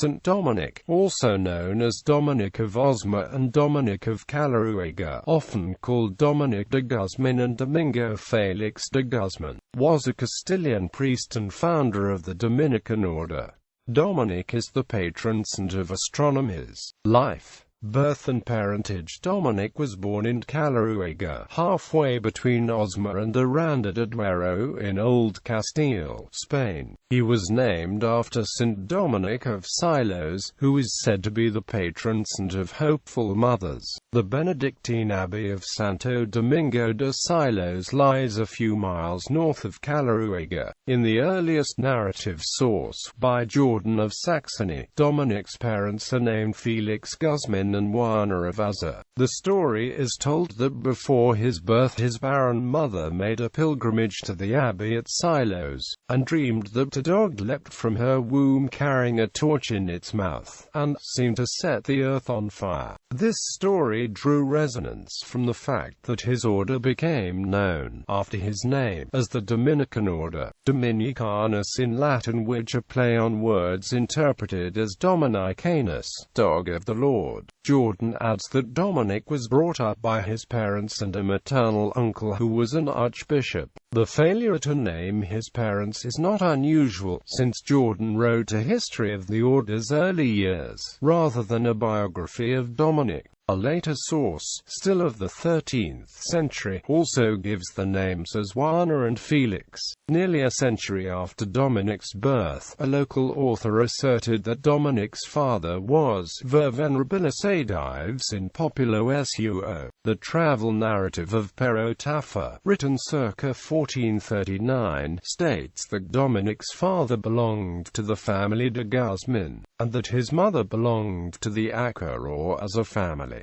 St. Dominic, also known as Dominic of Osma and Dominic of Caleruega, often called Dominic de Guzmán and Domingo Félix de Guzmán, was a Castilian priest and founder of the Dominican Order. Dominic is the patron saint of astronomers. Life, birth and parentage. Dominic was born in Caleruega, halfway between Osma and Aranda de Duero in Old Castile, Spain. He was named after Saint Dominic of Silos, who is said to be the patron saint of hopeful mothers. The Benedictine Abbey of Santo Domingo de Silos lies a few miles north of Caleruega. In the earliest narrative source, by Jordan of Saxony, Dominic's parents are named Félix Guzmán and Juana of Azor. The story is told that before his birth his barren mother made a pilgrimage to the abbey at Silos, and dreamed that a dog leapt from her womb carrying a torch in its mouth, and seemed to set the earth on fire. This story drew resonance from the fact that his order became known, after his name, as the Dominican Order, Dominicanus in Latin, which a play on words interpreted as Dominicanus, dog of the Lord. Jordan adds that Dominic was brought up by his parents and a maternal uncle who was an archbishop. The failure to name his parents is not unusual, since Jordan wrote a history of the order's early years, rather than a biography of Dominic. A later source, still of the 13th century, also gives the names as Juana and Felix. Nearly a century after Dominic's birth, a local author asserted that Dominic's father was Ver Venerabilis Adives in Populo Suo. The travel narrative of Pero Taffa, written circa 1439, states that Dominic's father belonged to the family de Guzmán, and that his mother belonged to the Acre or Azor family.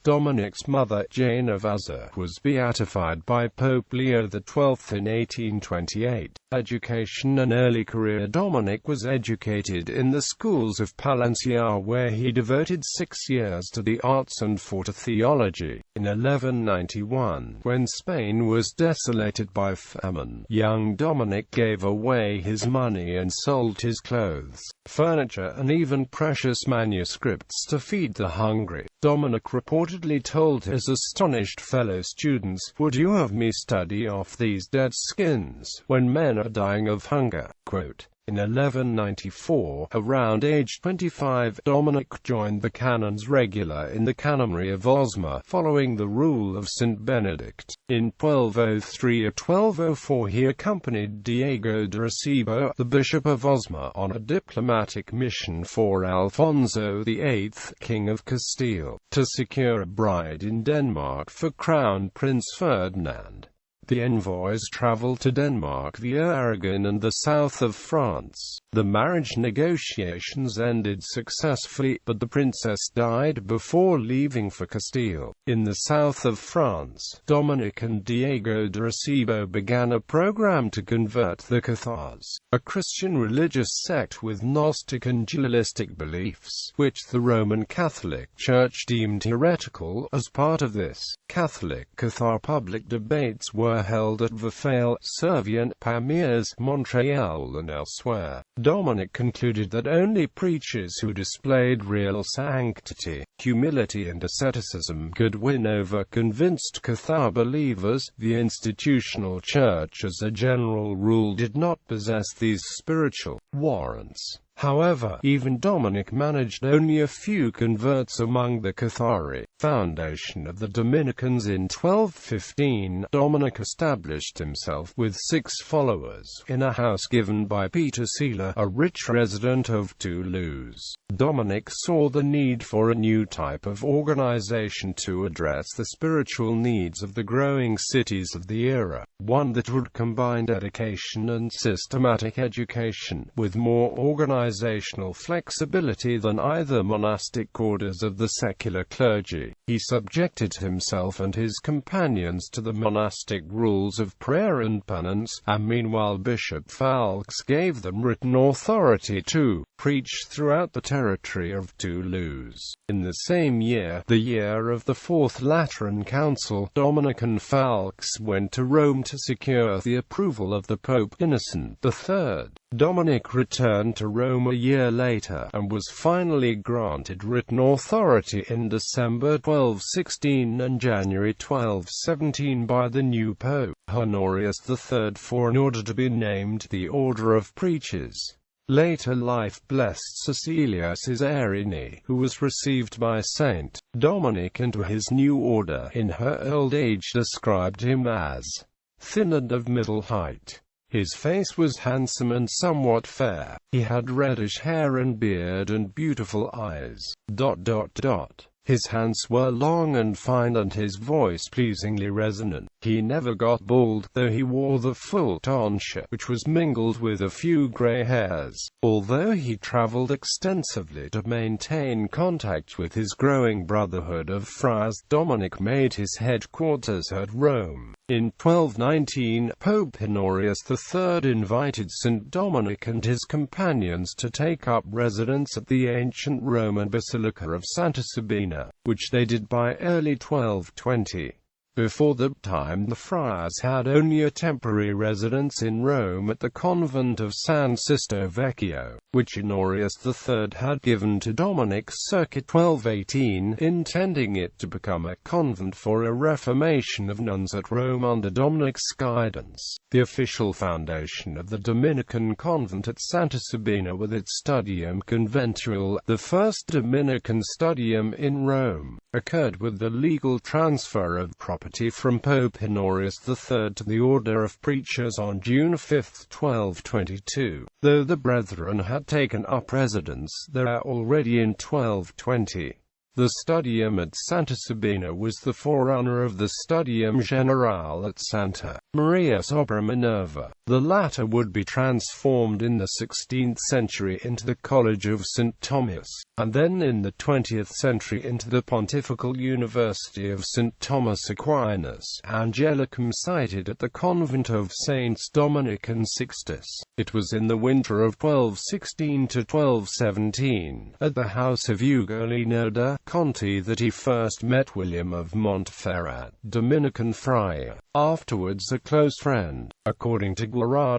Dominic's mother, Jane of Azor, was beatified by Pope Leo XII in 1828. Education and early career. Dominic was educated in the schools of Palencia, where he devoted 6 years to the arts and 4 to theology. In 1191, when Spain was desolated by famine, young Dominic gave away his money and sold his clothes, furniture and even precious manuscripts to feed the hungry. Dominic reportedly told his astonished fellow students, "Would you have me study off these dead skins, when men are dying of hunger?" Quote. In 1194, around age 25, Dominic joined the canons regular in the canonry of Osma, following the rule of Saint Benedict. In 1203 or 1204 he accompanied Diego de Recibo, the Bishop of Osma, on a diplomatic mission for Alfonso VIII, King of Castile, to secure a bride in Denmark for Crown Prince Ferdinand. The envoys traveled to Denmark via Aragon and the south of France. The marriage negotiations ended successfully, but the princess died before leaving for Castile. In the south of France, Dominic and Diego de Recibo began a program to convert the Cathars, a Christian religious sect with Gnostic and dualistic beliefs, which the Roman Catholic Church deemed heretical. As part of this, Catholic Cathar public debates were held at Versailles, Servien, Pamiers, Montreal and elsewhere. Dominic concluded that only preachers who displayed real sanctity, humility and asceticism could win over convinced Cathar believers. The institutional church as a general rule did not possess these spiritual warrants. However, even Dominic managed only a few converts among the Cathari. Foundation of the Dominicans. In 1215, Dominic established himself with 6 followers in a house given by Peter Sila, a rich resident of Toulouse. Dominic saw the need for a new type of organization to address the spiritual needs of the growing cities of the era, one that would combine dedication and systematic education, with more organizational flexibility than either monastic orders of the secular clergy. He subjected himself and his companions to the monastic rules of prayer and penance, and meanwhile Bishop Félix gave them written authority to preach throughout the territory of Toulouse. In the same year, the year of the Fourth Lateran Council, Dominic and Félix went to Rome to secure the approval of the Pope Innocent III. Dominic returned to Rome Rome a year later, and was finally granted written authority in December 1216 and January 1217 by the new Pope, Honorius III, for an order to be named the Order of Preachers. Later life blessed Cecilia Caesarini, who was received by Saint Dominic into his new order in her old age, described him as thin and of middle height. His face was handsome and somewhat fair. He had reddish hair and beard and beautiful eyes. His hands were long and fine and his voice pleasingly resonant. He never got bald, though he wore the full tonsure, which was mingled with a few grey hairs. Although he travelled extensively to maintain contact with his growing brotherhood of friars, Dominic made his headquarters at Rome. In 1219, Pope Honorius III invited St. Dominic and his companions to take up residence at the ancient Roman Basilica of Santa Sabina, which they did by early 1220. Before that time the friars had only a temporary residence in Rome at the convent of San Sisto Vecchio, which Honorius III had given to Dominic circa 1218, intending it to become a convent for a reformation of nuns at Rome under Dominic's guidance. The official foundation of the Dominican convent at Santa Sabina with its Studium Conventual, the first Dominican studium in Rome, occurred with the legal transfer of property from Pope Honorius III to the Order of Preachers on June 5, 1222, though the Brethren had taken up residence there already in 1220. The Studium at Santa Sabina was the forerunner of the Studium Generale at Santa Maria sopra Minerva. The latter would be transformed in the 16th century into the College of St. Thomas, and then in the 20th century into the Pontifical University of St. Thomas Aquinas Angelicum, sited at the convent of Saints Dominic and Sixtus. It was in the winter of 1216 to 1217, at the house of Ugolino da Conti, that he first met William of Montferrat, Dominican friar, afterwards a close friend. According to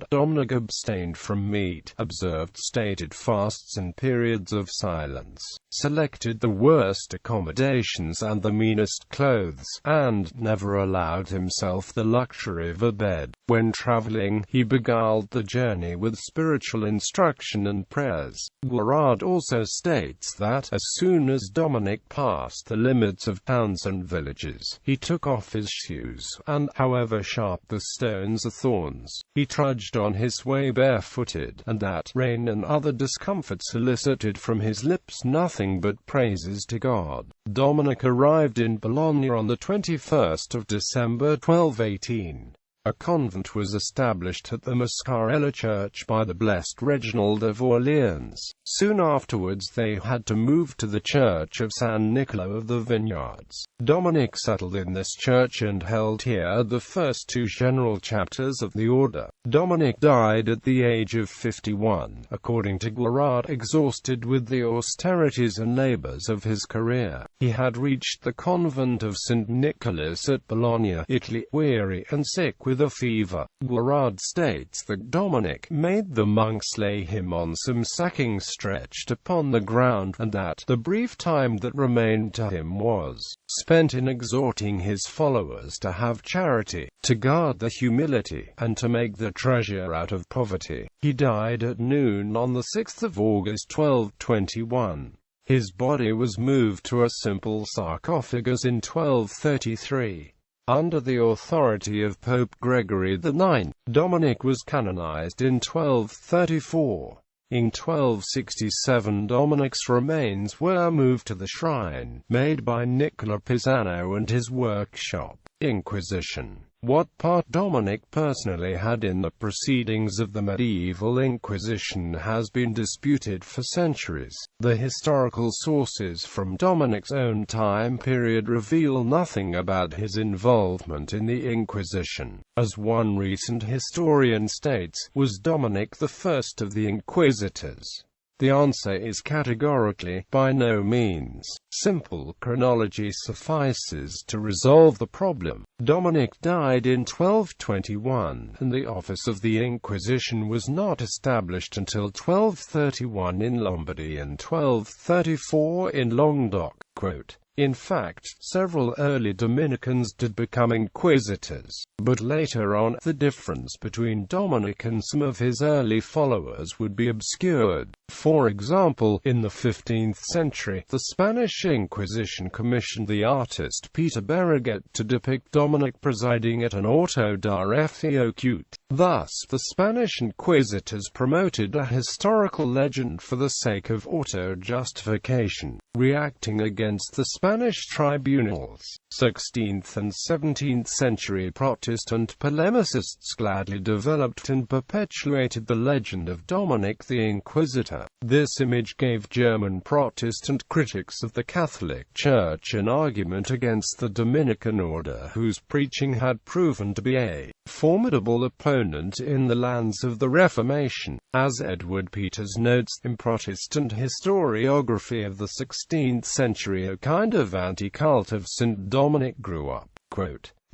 Dominic abstained from meat, observed stated fasts and periods of silence, selected the worst accommodations and the meanest clothes, and never allowed himself the luxury of a bed. When traveling, he beguiled the journey with spiritual instruction and prayers. Guarad also states that, as soon as Dominic passed the limits of towns and villages, he took off his shoes, and, however sharp the stones or thorns, he trudged on his way barefooted, and that rain and other discomforts elicited from his lips nothing but praises to God. Dominic arrived in Bologna on the 21st of December 1218. A convent was established at the Mascarella church by the blessed Reginald of Orleans. Soon afterwards they had to move to the church of San Nicolo of the Vineyards. Dominic settled in this church and held here the first two general chapters of the order. Dominic died at the age of 51, according to Guarad, exhausted with the austerities and labours of his career. He had reached the convent of St. Nicholas at Bologna, Italy, weary and sick with a fever. Guarad states that Dominic made the monks lay him on some sacking stretched upon the ground, and that the brief time that remained to him was spent in exhorting his followers to have charity, to guard the humility, and to make the treasure out of poverty. He died at noon on the 6th of August 1221. His body was moved to a simple sarcophagus in 1233. Under the authority of Pope Gregory IX, Dominic was canonized in 1234. In 1267 Dominic's remains were moved to the shrine, made by Nicola Pisano and his workshop. Inquisition. What part Dominic personally had in the proceedings of the medieval Inquisition has been disputed for centuries. The historical sources from Dominic's own time period reveal nothing about his involvement in the Inquisition. As one recent historian states, was Dominic the first of the inquisitors? The answer is categorically, by no means. Simple chronology suffices to resolve the problem. Dominic died in 1221, and the office of the Inquisition was not established until 1231 in Lombardy and 1234 in Languedoc. In fact, several early Dominicans did become inquisitors, but later on, the difference between Dominic and some of his early followers would be obscured. For example, in the 15th century, the Spanish Inquisition commissioned the artist Peter Berruguet to depict Dominic presiding at an auto da fe ocute. Thus, the Spanish inquisitors promoted a historical legend for the sake of auto-justification, reacting against the Spanish tribunals. 16th and 17th century Protestant polemicists gladly developed and perpetuated the legend of Dominic the Inquisitor. This image gave German Protestant critics of the Catholic Church an argument against the Dominican order, whose preaching had proven to be a formidable opponent in the lands of the Reformation. As Edward Peters notes in Protestant historiography of the 16th century, a kind of anti-cult of St. Dominic grew up.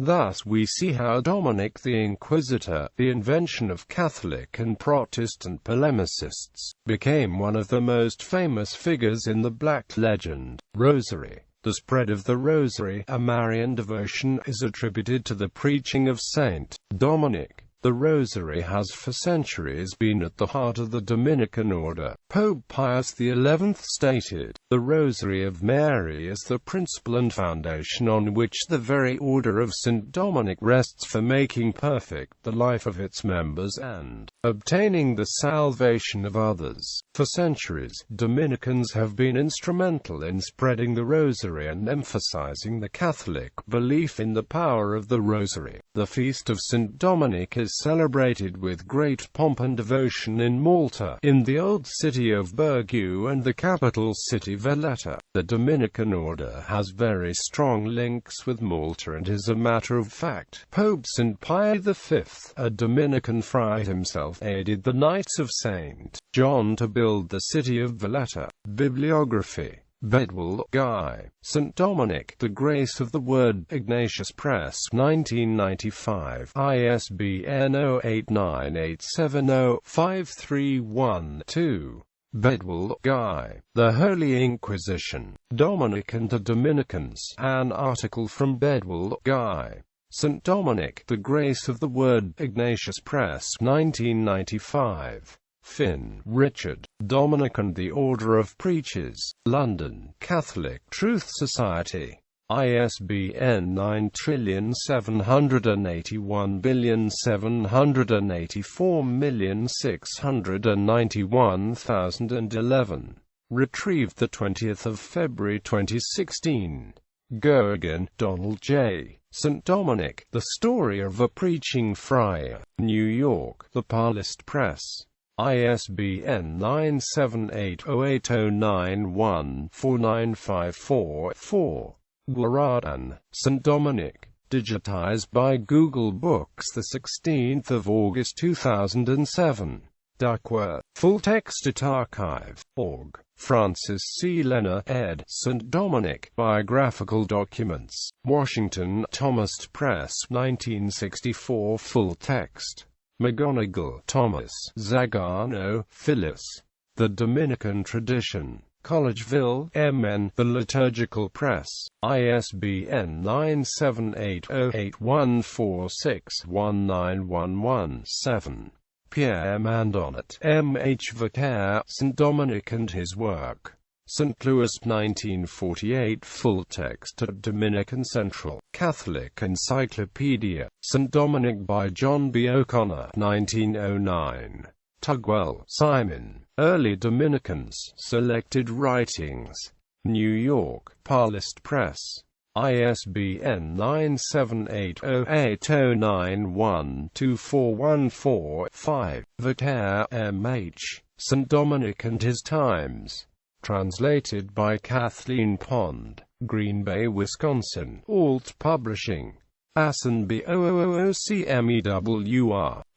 Thus we see how Dominic the Inquisitor, the invention of Catholic and Protestant polemicists, became one of the most famous figures in the Black Legend. Rosary. The spread of the Rosary, a Marian devotion, is attributed to the preaching of Saint Dominic. The Rosary has for centuries been at the heart of the Dominican order. Pope Pius XI stated, "The Rosary of Mary is the principle and foundation on which the very order of St. Dominic rests for making perfect the life of its members and obtaining the salvation of others." For centuries, Dominicans have been instrumental in spreading the Rosary and emphasizing the Catholic belief in the power of the Rosary. The feast of St. Dominic is celebrated with great pomp and devotion in Malta, in the old city of Birgu and the capital city Valletta. The Dominican order has very strong links with Malta and is a matter of fact. Pope St. Pius V, a Dominican friar himself, aided the Knights of St. John to build the city of Valletta. Bibliography. Bedwell, Guy. St. Dominic, The Grace of the Word. Ignatius Press, 1995. ISBN 0898705312. Bedwell, Guy. The Holy Inquisition. Dominic and the Dominicans. An article from Bedwell, Guy. St. Dominic, The Grace of the Word. Ignatius Press, 1995. Finn, Richard. Dominic and the Order of Preachers. London, Catholic Truth Society. ISBN 9781784691011. Retrieved 20 February 2016. Goergen, Donald J. St. Dominic, The Story of a Preaching Friar. New York, The Parlist Press. ISBN 9780809149544. Guaradan, St. Dominic. Digitized by Google Books 16 August 2007. Duckworth. Full text at archive.org. Francis C. Lenner, ed. St. Dominic. Biographical Documents. Washington, Thomas Press, 1964. Full text. McGonigal, Thomas. Zagano, Phyllis. The Dominican Tradition. Collegeville, MN. The Liturgical Press. ISBN 9780814619117. Pierre Mandonnet, M.H. Vicaire, St. Dominic and His Work. St. Louis, 1948. Full text at Dominican Central. Catholic Encyclopedia. St. Dominic by John B. O'Connor, 1909. Tugwell, Simon. Early Dominicans. Selected Writings. New York, Parlist Press. ISBN 9780809124145. Vicaire, M.H. St. Dominic and His Times. Translated by Kathleen Pond. Green Bay, Wisconsin. Alt Publishing. Assen Boocmewr,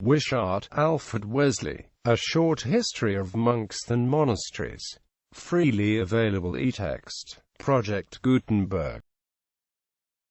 Wishart, Alfred Wesley. A Short History of Monks and Monasteries. Freely available eText. Project Gutenberg.